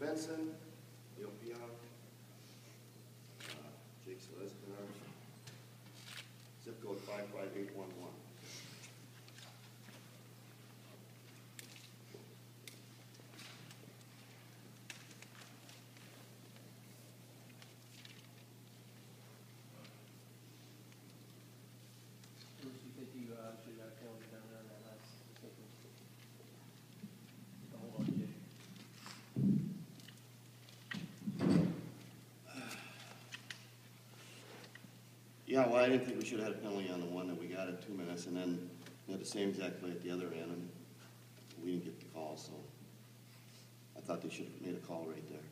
Benson, Leo Piak, Jake Selescar, zip code 55811. Bruce, you think you should have penalty down there on that last sequence? Hold on, Jake. Yeah, well, I didn't think we should have had a penalty on the one that we got at 2 minutes, and then we had the same exact play at the other end, and we didn't get the call, so I thought they should have made a call right there.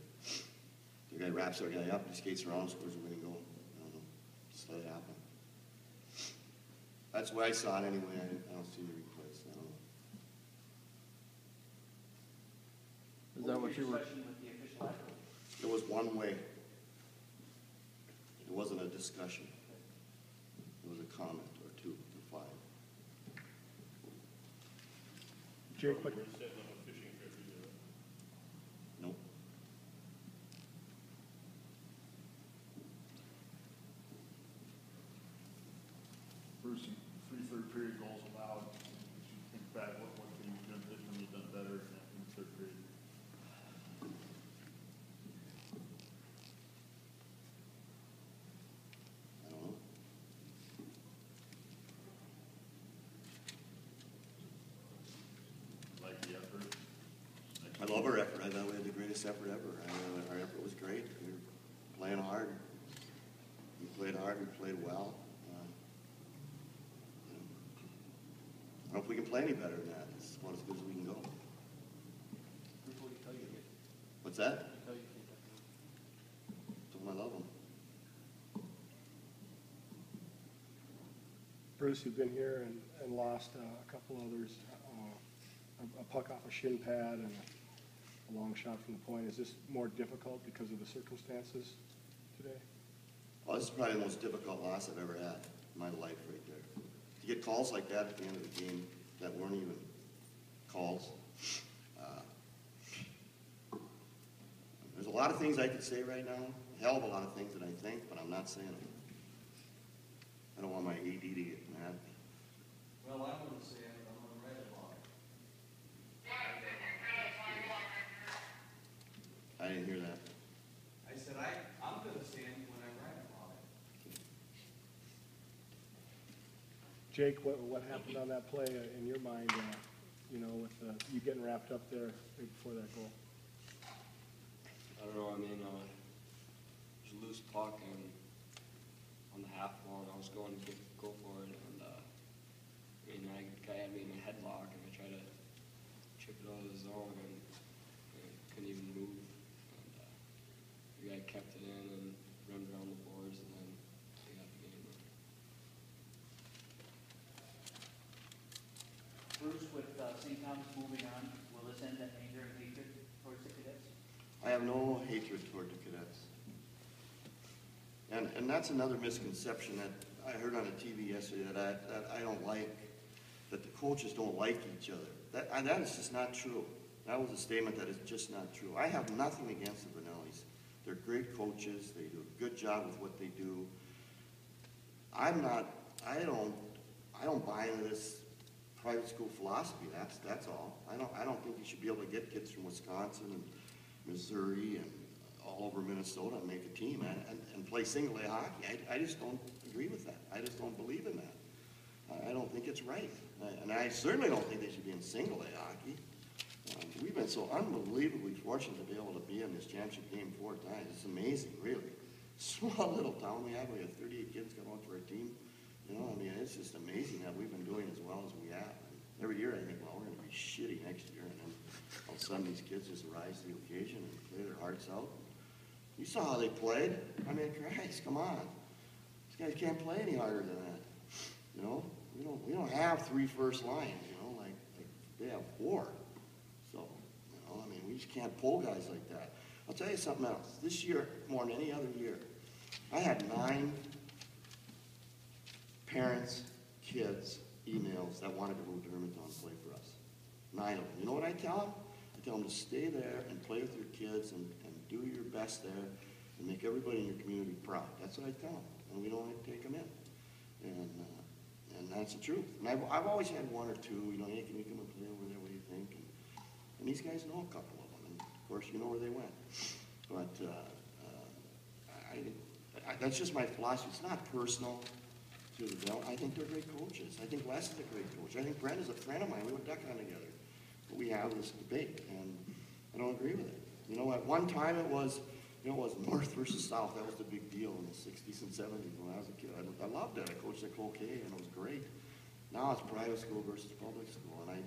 The guy wraps our guy up, he skates around, scores a winning goal. I don't know, just let it happen. That's the way I saw it anyway. I don't see the replays. I don't know. Is that what you were? Discussion with the official afterwards? It was one way. It wasn't a discussion. It was a comment or two or five. Jake, what, Nope. Bruce, 3 third period goals allowed. As you think back, what can you have done better in the third period? I don't know. Like the effort? I love our effort. I thought we had the greatest effort ever. Our effort was great. We were playing hard. We played hard. We played well. I don't know if we can play any better than that. It's about as good as we can go. Bruce, what do you tell you? What's that? What do you tell you? Tell them I love them. Bruce, you've been here and lost a couple others, a puck off a shin pad and a long shot from the point. Is this more difficult because of the circumstances today? Well, this is probably the most difficult loss I've ever had in my life right there. To get calls like that at the end of the game that weren't even calls. There's a lot of things I could say right now, a hell of a lot of things that I think, but I'm not saying them. I don't want my AD to get mad. Well, I'm going to say it, I'm going to write about it. I didn't hear that. I said, I'm going to stand when I write about it. Jake, what happened on that play in your mind, with you getting wrapped up there right before that goal? I don't know, there's a loose puck and on the half wall, and I was going to go for it, and the guy had me in a headlock, and I tried to chip it out of the zone, and couldn't even move, and the guy kept it in and ran around the boards, and then they got the game. Bruce, with St. Thomas moving on, will this end that anger and hatred towards the cadets? I have no hatred toward the cadets. And that's another misconception that I heard on the TV yesterday that I don't like, that the coaches don't like each other. That is just not true. That was a statement that is just not true. I have nothing against the Vanellis. They're great coaches. They do a good job with what they do. I don't buy into this private school philosophy. That's all. I don't think you should be able to get kids from Wisconsin and Missouri and all over Minnesota and make a team and play single A hockey. I just don't agree with that. I just don't believe in that. I don't think it's right. And I certainly don't think they should be in single A hockey. We've been so unbelievably fortunate to be able to be in this championship game 4 times. It's amazing, really. Small little town we have 38 kids come out to our team. It's just amazing that we've been doing as well as we have. And every year I think, well, we're going to be shitty next year. And then all of a sudden these kids just rise to the occasion and play their hearts out. You saw how they played. Christ, come on. These guys can't play any harder than that. We don't have 3 first lines, like they have 4. So, we just can't pull guys like that. I'll tell you something else. This year, more than any other year, I had 9 parents, kids, emails that wanted to move to Hermantown and play for us. 9 of them. You know what I tell them? I I tell them to stay there and play with your kids and do your best there and make everybody in your community proud. That's what I tell them, and we don't take them in. And that's the truth. And I've always had one or two, you know, hey, can you come and play over there? What do you think? And these guys know a couple of them, and of course, you know where they went. But that's just my philosophy. It's not personal to the Bell. I think they're great coaches. I think Les is a great coach. I think Brent is a friend of mine. We went duck hunting together. But we have this debate, and I don't agree with it. You know, at one time it was, you know, it was North versus South. That was the big deal in the 60s and 70s when I was a kid. I loved it. I coached at Cloquet, and it was great. Now it's private school versus public school, and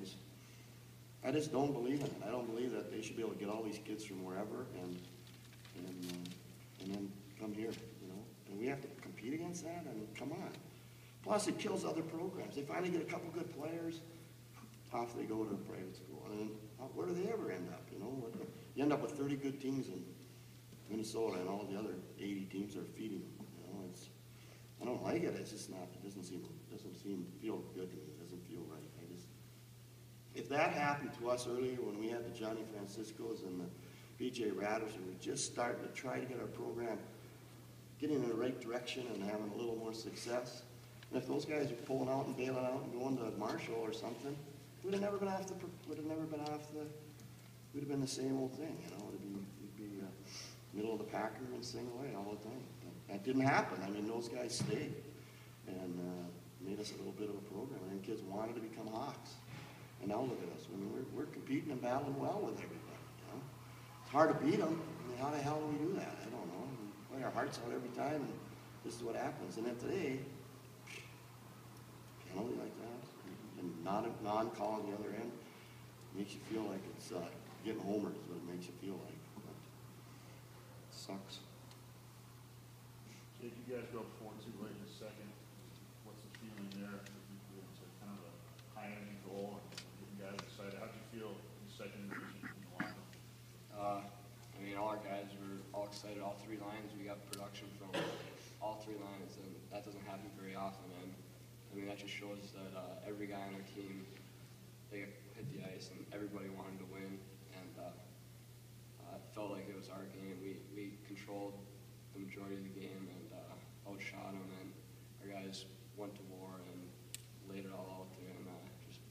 I just don't believe in it. I don't believe that they should be able to get all these kids from wherever and then come here, you know. And we have to compete against that? I mean, come on. Plus, it kills other programs. They finally get a couple good players, off they go to private school. And then where do they ever end up, you know? You end up with 30 good teams in Minnesota, and all the other 80 teams are feeding them, you know. I don't like it. It's just not, it doesn't feel good to me. It doesn't feel right. If that happened to us earlier when we had the Johnny Franciscos and the BJ Ratters, and we just started to try to get our program getting in the right direction and having a little more success, and if those guys are pulling out and bailing out and going to Marshall or something, we'd have been the same old thing, you know. We'd be middle of the pack and sing away all the time. But that didn't happen. I mean, those guys stayed and made us a little bit of a program, and kids wanted to become Hawks. And now look at us. I mean, we're competing and battling well with everybody, you know. It's hard to beat them. I mean, how the hell do we do that? I don't know. We play our hearts out every time, and this is what happens. And then today, penalty like that, and non-call on the other end, makes you feel like it's getting homered is what it makes you feel like. But it sucks. So if you guys go up 4-2 late in the second, what's the feeling there? It's kind of a high energy goal and getting guys excited. How do you feel in the second division in the locker room? I mean, all our guys were all excited, all three lines. We got production from all three lines, and that doesn't happen very often. And I mean, that just shows that every guy on our team, they hit the ice, and everybody wanted to win. And it felt like it was our game. We controlled the majority of the game and outshot them, and our guys went to war and laid it all out there, and just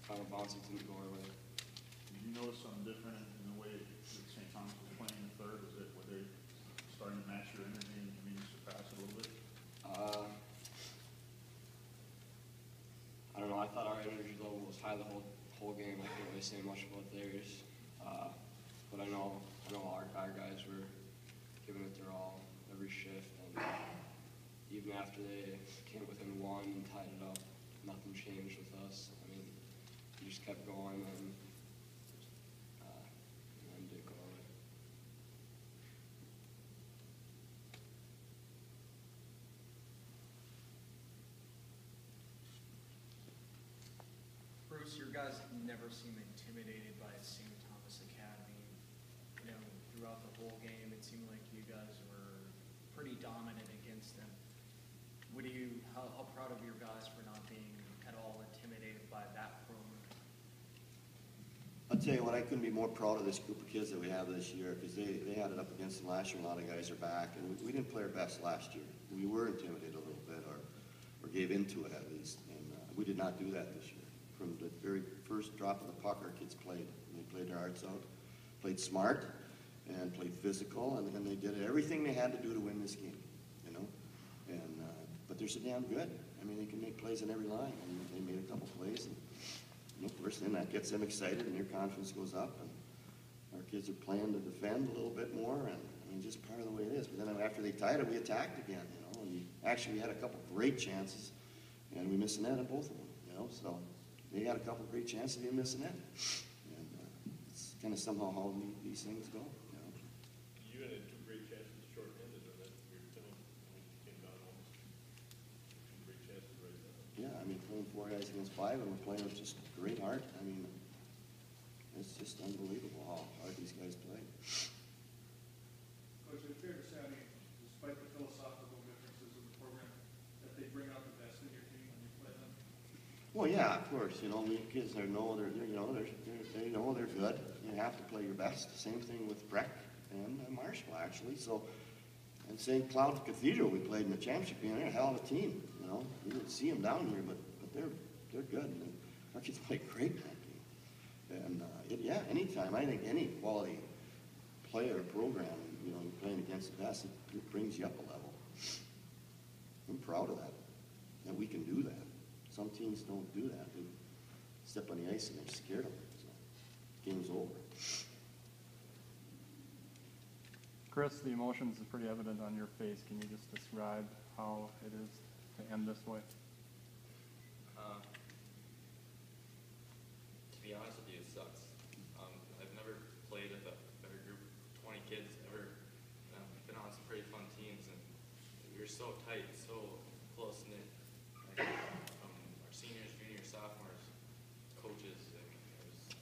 final bouncing didn't go our way. Did you notice something different in the way that St. Thomas was playing in the third? Were they starting to match your energy and maybe surpass it a little bit? I don't know. I thought our energy level was high the whole game. I can't really say much about theirs, but I know our guys were giving it their all every shift, and even after they came within one and tied it up, nothing changed with us. I mean, we just kept going, and did go away. Bruce, your guys never seem intimidated by St. Thomas Academy. You know, throughout the whole game, it seemed like you guys were pretty dominant against them. How proud of your guys for not being at all intimidated by that program? I'll tell you what, I couldn't be more proud of this group of kids that we have this year, because they had it up against them last year. A lot of guys are back, and we didn't play our best last year. We were intimidated a little bit, or gave into it at least, and we did not do that this year. From the very first drop of the puck, our kids played. They played their hearts out, played smart, and played physical, and they did everything they had to do to win this game, you know. And but they're so damn good. I mean, they can make plays in every line, and they made a couple plays. And, you know, first thing that gets them excited, and their confidence goes up, and our kids are playing to defend a little bit more, and I mean, just part of the way it is. But then after they tied it, we attacked again, you know. And actually, we had a couple great chances, and we missed the net on both of them, you know. So they had a couple great chances, they missed the net, and it's kind of somehow how these things go, you know. You had two great chances short-handed, and then your penalty came down almost two great chances right there. Yeah, I mean, playing 4 guys against 5, and we're playing with just great heart. I mean, it's just unbelievable how hard these guys play. Coach, it's fair to say, I mean, despite the philosophical differences of the program, that they bring out the best in your team when you play them? Well, yeah, of course, you know, I mean, kids they know they're, you know, they know they're good. You have to play your best. Same thing with Breck and Marshall, actually. So, and St. Cloud Cathedral, we played in the championship game. They're a hell of a team, you know. You didn't see them down here, but they're good. And our kids play great in that game. And yeah, anytime, I think any quality player program, you know, you're playing against the best, it brings you up a level. I'm proud of that we can do that. Some teams don't do that. They step on the ice and they're scared of it. So, game's over. Chris, the emotions is pretty evident on your face. Can you just describe how it is to end this way? To be honest with you, it sucks. I've never played with a better group, 20 kids ever. Been on some pretty fun teams, and we were so tight, so close knit. From our seniors, juniors, sophomores, coaches, and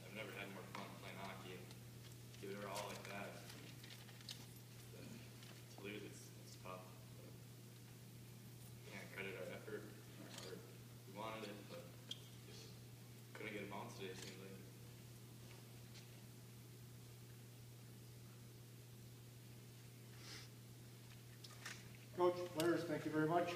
I've never had more fun playing hockey and give it our all like that. To lose, it's tough. But can't credit our effort, our heart. We wanted it, but just couldn't get a bounce today, it seems like. Coach, players, thank you very much.